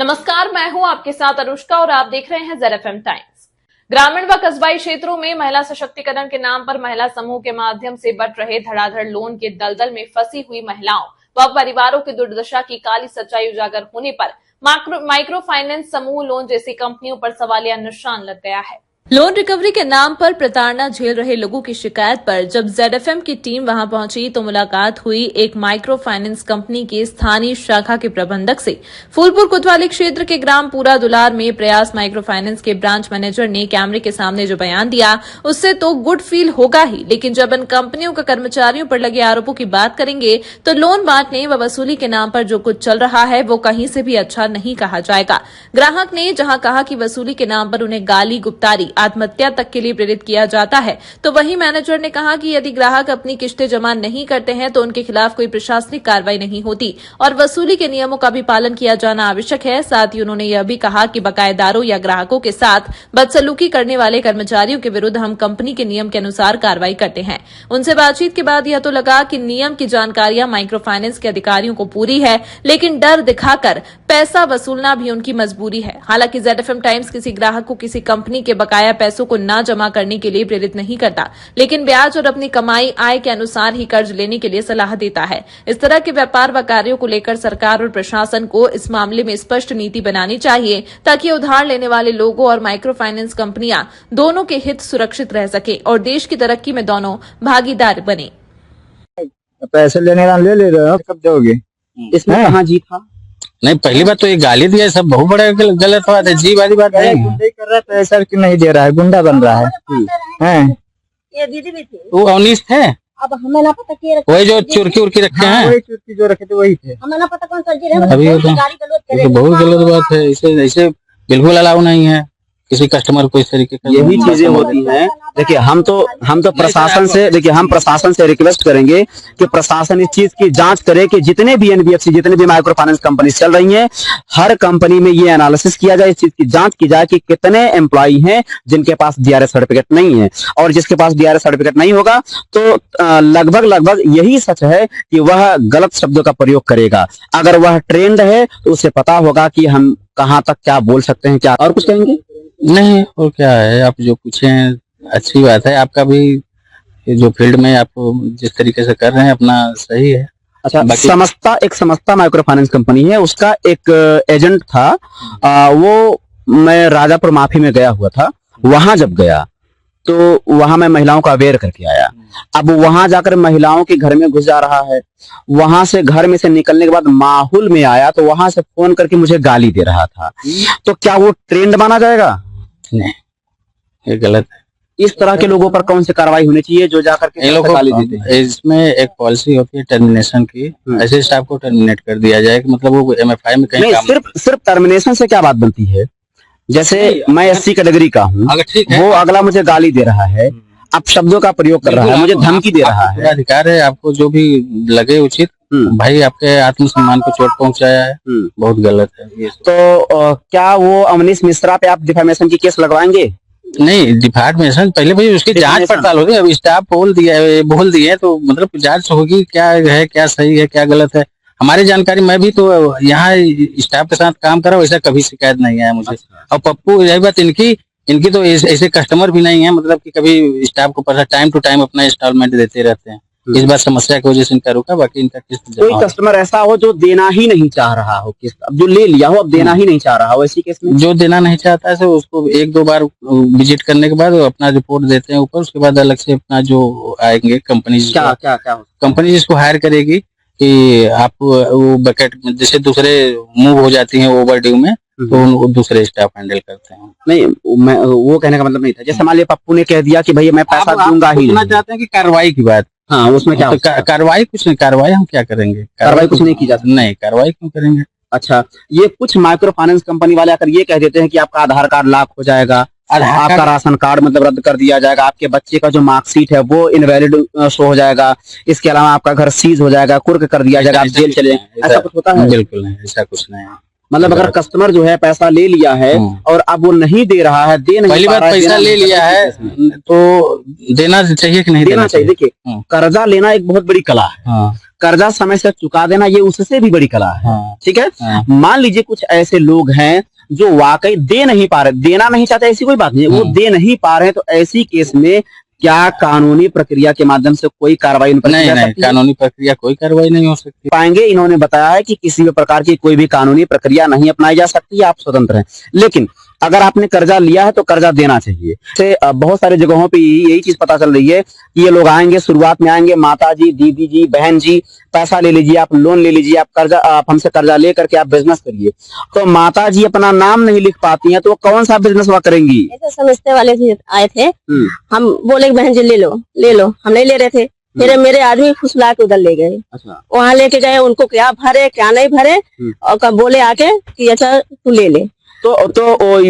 नमस्कार, मैं हूं आपके साथ अनुष्का और आप देख रहे हैं ZFM टाइम्स। ग्रामीण व कस्बाई क्षेत्रों में महिला सशक्तिकरण के नाम पर महिला समूह के माध्यम से बट रहे धड़ाधड़ लोन के दलदल में फंसी हुई महिलाओं व परिवारों की दुर्दशा की काली सच्चाई उजागर होने पर माइक्रो फाइनेंस समूह लोन जैसी कंपनियों पर सवालिया निशान लग गया है। लोन रिकवरी के नाम पर प्रताड़ना झेल रहे लोगों की शिकायत पर जब ZFM की टीम वहां पहुंची तो मुलाकात हुई एक माइक्रो फाइनेंस कंपनी की स्थानीय शाखा के प्रबंधक से। फूलपुर कोतवाली क्षेत्र के ग्राम पूरा दुलार में प्रयास माइक्रो फाइनेंस के ब्रांच मैनेजर ने कैमरे के सामने जो बयान दिया उससे तो गुड फील होगा ही, लेकिन जब इन कंपनियों के कर्मचारियों पर लगे आरोपों की बात करेंगे तो लोन बांटने व वसूली के नाम पर जो कुछ चल रहा है वो कहीं से भी अच्छा नहीं कहा जाएगा। ग्राहक ने जहां कहा कि वसूली के नाम पर उन्हें गाली गुप्तारी आत्महत्या तक के लिए प्रेरित किया जाता है, तो वहीं मैनेजर ने कहा कि यदि ग्राहक अपनी किस्तें जमा नहीं करते हैं तो उनके खिलाफ कोई प्रशासनिक कार्रवाई नहीं होती और वसूली के नियमों का भी पालन किया जाना आवश्यक है। साथ ही उन्होंने यह भी कहा कि बकायेदारों या ग्राहकों के साथ बदसलूकी करने वाले कर्मचारियों के विरुद्ध हम कंपनी के नियम के अनुसार कार्रवाई करते हैं। उनसे बातचीत के बाद यह तो लगा कि नियम की जानकारियां माइक्रो फाइनेंस के अधिकारियों को पूरी है, लेकिन डर दिखाकर पैसा वसूलना भी उनकी मजबूरी है। हालांकि ZFM टाइम्स किसी ग्राहक को किसी कंपनी के बकाया पैसों को ना जमा करने के लिए प्रेरित नहीं करता, लेकिन ब्याज और अपनी कमाई आय के अनुसार ही कर्ज लेने के लिए सलाह देता है। इस तरह के व्यापार व कार्यों को लेकर सरकार और प्रशासन को इस मामले में स्पष्ट नीति बनानी चाहिए ताकि उधार लेने वाले लोगों और माइक्रो फाइनेंस कंपनियां दोनों के हित सुरक्षित रह सके और देश की तरक्की में दोनों भागीदार बने। पैसे लेने का ले रहे हो, कब दोगे? इसमें कहाँ जी था? नहीं, पहली बात तो ये गाली दिया सब बहुत बड़ा गलत बात है। जी वाली बात नहीं गुंडे कर रहा है, पैसा क्यों नहीं दे रहा है? गुंडा बन रहा है। ये दीदी भी थी, वो अवनीश थे। अब हमें ना पता कि वही जो चुरकी उर्की रखे हैं, वही चुटकी जो रखे थे वही थे। हमें ना पता कौन सा जी रहे। अभी तो बहुत गलत बात है। ऐसे बिल्कुल अलाउ नहीं है किसी कस्टमर को इस तरीके का। यही चीजें होती हैं। देखिए हम तो प्रशासन से हम प्रशासन से रिक्वेस्ट करेंगे कि प्रशासन इस चीज की जांच करे कि जितने भी NBFC जितने भी माइक्रो फाइनेंस कंपनी चल रही हैं, हर कंपनी में ये एनालिसिस किया जाए, इस चीज की जांच की जाए कि कितने एम्प्लॉय हैं जिनके पास DRS सर्टिफिकेट नहीं है, और जिसके पास DRS सर्टिफिकेट नहीं होगा तो लगभग यही सच है कि वह गलत शब्दों का प्रयोग करेगा। अगर वह ट्रेंड है तो उसे पता होगा कि हम कहाँ तक क्या बोल सकते हैं। क्या और कुछ कहेंगे? नहीं, और क्या है, आप जो पूछे हैं अच्छी बात है। आपका भी जो फील्ड में आप जिस तरीके से कर रहे हैं अपना सही है। अच्छा, समस्ता माइक्रो फाइनेंस कंपनी है, उसका एक एजेंट था। वो मैं राजापुर माफी में गया हुआ था। वहां जब गया तो वहां मैं महिलाओं का अवेयर करके आया। अब वहां जाकर महिलाओं के घर में घुस जा रहा है। वहां से घर में से निकलने के बाद माहौल में आया तो वहां से फोन करके मुझे गाली दे रहा था। तो क्या वो ट्रेंड माना जाएगा? नहीं, ये गलत है। इस तरह के लोगों पर कौन सी कार्रवाई होनी चाहिए जो जाकर के गाली देते हैं? इसमें एक पॉलिसी होती है टर्मिनेशन की। ऐसे स्टाफ को टर्मिनेट कर दिया जाए कि मतलब वो MFI में कहीं नहीं, सिर्फ टर्मिनेशन से क्या बात बनती है? जैसे मैं SC कैटेगरी का हूँ, वो अगला मुझे गाली दे रहा है, अब शब्दों का प्रयोग कर रहा है, मुझे धमकी दे रहा है। अधिकार है आपको जो भी लगे उचित। भाई आपके आत्मसम्मान को चोट पहुंचाया है, बहुत गलत है ये। तो क्या वो अवनीश मिश्रा पे आप डिफेमेशन की केस लगवाएंगे? नहीं, डिफेमेशन पहले भाई उसकी जांच पड़ताल होगी। अब स्टाफ बोल दिए तो मतलब जांच होगी, क्या है, क्या सही है, क्या गलत है। हमारी जानकारी, मैं भी तो यहाँ स्टाफ के साथ काम कर रहा हूँ, ऐसा कभी शिकायत नहीं है मुझे। और पप्पू, यही बात इनकी तो ऐसे कस्टमर भी नहीं है, मतलब कि कभी स्टाफ को पैसा टाइम टू टाइम अपना इंस्टॉलमेंट देते रहते हैं। इस बात समस्या की वजह से इनका रुका, बाकी इनका किस्त कोई कस्टमर ऐसा हो जो देना ही नहीं चाह रहा हो किस्त, अब जो ले लिया हो अब देना ही नहीं चाह रहा हो, ऐसी केस में जो देना नहीं चाहता है उसको 1-2 बार विजिट करने के बाद अपना रिपोर्ट देते हैं ऊपर। उसके बाद अलग से अपना जो आएंगे कंपनी, क्या कंपनी जिसको हायर करेगी कि आप वो बकेट में जैसे दूसरे मूव हो जाती हैं ओवर ड्यू में, तो दूसरे स्टाफ हैंडल करते हैं। नहीं, मैं वो कहने का मतलब नहीं था। जैसे मान लिया पप्पू ने कह दिया कि भैया मैं पैसा दूंगा ही नहीं। चाहते हैं कि कार्रवाई की बात। हाँ, उसमें क्या कार्रवाई? कुछ नहीं, कार्रवाई हम क्या करेंगे? कार्रवाई कुछ नहीं की जा सकती। नहीं, कार्रवाई क्यों करेंगे? अच्छा, ये कुछ माइक्रो फाइनेंस कंपनी वाले आकर ये कह देते हैं कि आपका आधार कार्ड लॉक हो जाएगा, आपका राशन कार्ड मतलब रद्द कर दिया जाएगा, आपके बच्चे का जो मार्कशीट है वो इनवैलिड शो हो जाएगा, इसके अलावा आपका घर सीज हो जाएगा, कुर्क कर दिया जाएगा, आप जेल चले जाएंगे। ऐसा कुछ होता है? बिल्कुल नहीं, ऐसा कुछ नहीं है। मतलब अगर कस्टमर जो है पैसा ले लिया है और अब वो नहीं दे रहा है, पहली बात पैसा ले लिया है तो देना चाहिए कि नहीं देना चाहिए? देखिए, कर्जा लेना एक बहुत बड़ी कला है। कर्जा समय से चुका देना ये उससे भी बड़ी कला है। हाँ। ठीक है, हाँ। मान लीजिए कुछ ऐसे लोग हैं जो वाकई दे नहीं पा रहे, देना नहीं चाहते, ऐसी कोई बात नहीं है, वो दे नहीं पा रहे हैं, तो ऐसी केस में क्या कानूनी प्रक्रिया के माध्यम से कोई कार्रवाई उन पर की नहीं जा नहीं, सकती है? कानूनी प्रक्रिया कोई कार्रवाई नहीं हो सकती। पाएंगे इन्होंने बताया है कि किसी भी प्रकार की कोई भी कानूनी प्रक्रिया नहीं अपनाई जा सकती, आप स्वतंत्र हैं। लेकिन अगर आपने कर्जा लिया है तो कर्जा देना चाहिए। से बहुत सारी जगहों पे यही चीज पता चल रही है कि ये लोग आएंगे, शुरुआत में आएंगे, माता जी, दीदी जी, बहन जी, पैसा ले लीजिए, आप लोन ले लीजिए, आप कर्जा, आप हमसे कर्जा ले करके आप बिजनेस करिए। तो माता जी अपना नाम नहीं लिख पाती हैं तो वो कौन सा बिजनेस वह करेंगी? ऐसे समझते वाले थे, आए थे, हम बोले कि बहन जी ले लो, हम नहीं ले रहे थे। फिर मेरे आदमी फुसला के उधर ले गए, अच्छा, वहाँ लेके गए, उनको क्या भरे क्या नहीं भरे, और कब बोले आके कि अच्छा तू ले ले। तो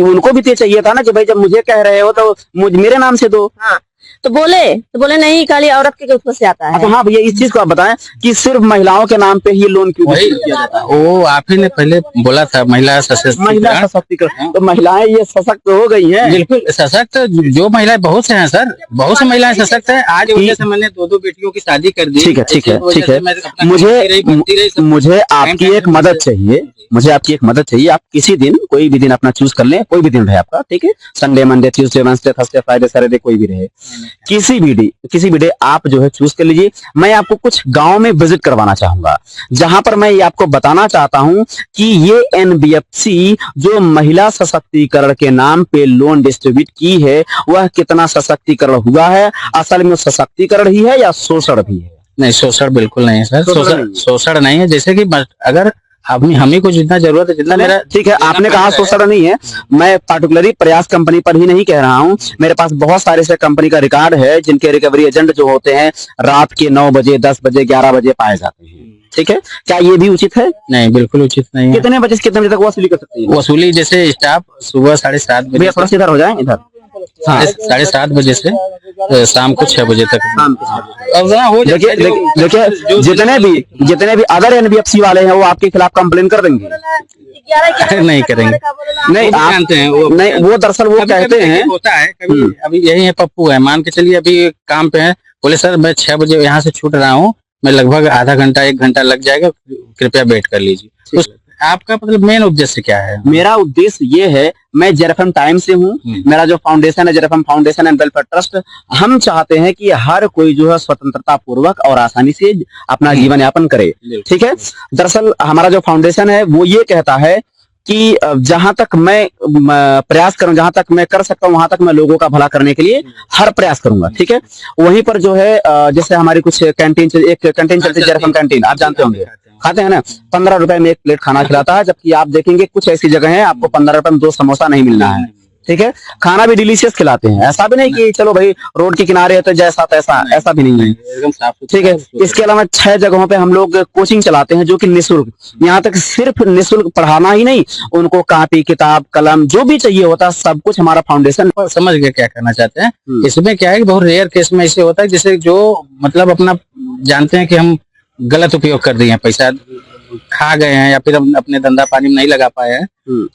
उनको भी तो चाहिए था ना कि भाई जब मुझे कह रहे हो तो मेरे नाम से दो। हाँ, तो बोले नहीं, खाली औरत के ऊपर से आता है। तो हाँ भैया, इस चीज को आप बताएं कि सिर्फ महिलाओं के नाम पे ही लोन क्यों वही किया जाता है? वो आप ही ने पहले बोला था, महिला महिला सशक्तिकरण। सशक्तिकरण, तो महिलाएं ये सशक्त हो गई हैं। बिल्कुल सशक्त, जो महिलाएं बहुत से हैं सर, बहुत से महिलाएं सशक्त हैं। आज वजह से मैंने 2 बेटियों की शादी कर दी। ठीक है, ठीक है, ठीक है। मुझे आपकी एक मदद चाहिए, मुझे आपकी एक मदद चाहिए। आप किसी दिन, कोई भी दिन अपना चूज कर लें, कोई भी दिन रहे आपका, ठीक है, Sunday, Monday, Tuesday, Wednesday, Thursday, Friday, Saturday, कोई भी रहे, किसी भी डे आप जो है चूज कर लीजिए। मैं आपको कुछ गांव में विजिट करवाना चाहूंगा, जहां पर मैं ये आपको बताना चाहता हूं कि ये एनबीएफसी जो महिला सशक्तिकरण के नाम पे लोन डिस्ट्रीब्यूट की है, वह कितना सशक्तिकरण हुआ है, असल में सशक्तिकरण ही है या शोषण भी है? नहीं, शोषण बिल्कुल नहीं है सर, शोषण नहीं है। जैसे कि अगर हम ही को जितना जरूरत है, जितना मेरा, ठीक है, आपने कहा शोषण नहीं है, मैं पार्टिकुलरली प्रयास कंपनी पर ही नहीं कह रहा हूं। मेरे पास बहुत सारे से कंपनी का रिकॉर्ड है जिनके रिकवरी एजेंट जो होते हैं रात के 9 बजे, 10 बजे, 11 बजे पाए जाते हैं। ठीक है, क्या ये भी उचित है? नहीं, बिल्कुल उचित नहीं है। कितने बजे से कितने बजे तक वसूली कर सकती है? वसूली जैसे स्टाफ सुबह 7:30 बजे, भैया थोड़ा सा इधर हो जाए, इधर। हाँ, 7:30 बजे से शाम को 6 बजे तक। अब हो देखिए, जितने भी अदर एनबीएफसी वाले हैं वो आपके खिलाफ कंप्लेन कर देंगे। नहीं करेंगे, नहीं, आप जानते हैं वो, नहीं, वो दरअसल वो कहते हैं, होता है कभी। अभी यही है, पप्पू है, मान के चलिए अभी काम पे है, बोले सर मैं 6 बजे यहाँ से छूट रहा हूँ, मैं लगभग आधा घंटा 1 घंटा लग जाएगा, कृपया वेट कर लीजिए। तो आपका मतलब मेन उद्देश्य क्या है? मेरा उद्देश्य ये है, मैं जेरएफएम टाइम से हूँ, मेरा जो फाउंडेशन है जेरएफएम फाउंडेशन एंड वेलफेयर ट्रस्ट, हम चाहते हैं कि हर कोई जो है स्वतंत्रता पूर्वक और आसानी से अपना जीवन यापन करे। ठीक है, दरअसल हमारा जो फाउंडेशन है वो ये कहता है कि जहां तक मैं प्रयास करूं, जहां तक मैं कर सकता हूं, वहां तक मैं लोगों का भला करने के लिए हर प्रयास करूंगा। ठीक है, वहीं पर जो है जैसे हमारी कुछ कैंटीन, एक कैंटीन चलती है जेरएफएम कैंटीन, आप जानते होंगे, खाते हैं ना, 15 रुपए में 1 प्लेट खाना खिलाता है, जबकि आप देखेंगे कुछ ऐसी जगह है आपको 15 रुपए में 2 समोसा नहीं मिलना है। ठीक है, खाना भी डिलीशियस खिलाते हैं, ऐसा भी नहीं कि चलो भाई रोड के किनारे है तो जैसा तैसा, ऐसा भी नहीं है। एकदम साफ। ठीक है, इसके अलावा 6 जगहों पे हम लोग कोचिंग चलाते हैं जो कि निःशुल्क, यहाँ तक सिर्फ निःशुल्क पढ़ाना ही नहीं, उनको कॉपी, किताब, कलम जो भी चाहिए होता है सब कुछ हमारा फाउंडेशन। समझ गए क्या करना चाहते हैं? इसमें क्या है कि बहुत रेयर केस में ऐसे होता है जैसे जो मतलब अपना जानते हैं कि हम गलत उपयोग कर दिए हैं, पैसा खा गए हैं या फिर हम अपने धंधा पानी में नहीं लगा पाए हैं,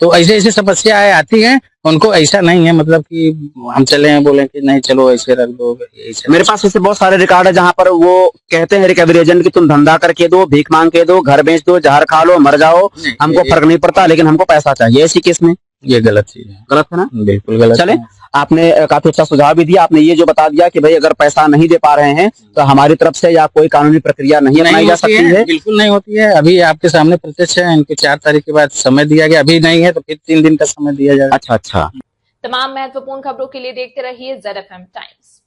तो ऐसे ऐसे समस्याएं आती हैं। उनको ऐसा नहीं है मतलब कि हम चले हैं बोले कि नहीं चलो ऐसे रख दो, ऐसे। मेरे पास ऐसे बहुत सारे रिकॉर्ड है जहाँ पर वो कहते हैं रिकवरी एजेंट कि तुम धंधा करके दो, भीख मांग के दो, घर बेच दो, जहर खा लो, मर जाओ, हमको फर्क नहीं पड़ता, लेकिन हमको पैसा चाहिए। ऐसी केस में ये गलत चीज है। गलत है ना? बिल्कुल गलत। चले, आपने काफी अच्छा सुझाव भी दिया, आपने ये जो बता दिया कि भाई अगर पैसा नहीं दे पा रहे हैं तो हमारी तरफ से या कोई कानूनी प्रक्रिया नहीं अपनाई जा सकती है। बिल्कुल नहीं होती है। अभी आपके सामने प्रत्यक्ष है, इनके 4 तारीख के बाद समय दिया गया, अभी नहीं है तो फिर 3 दिन का समय दिया जाएगा। अच्छा। तमाम महत्वपूर्ण खबरों के लिए देखते रहिए ZFM टाइम्स।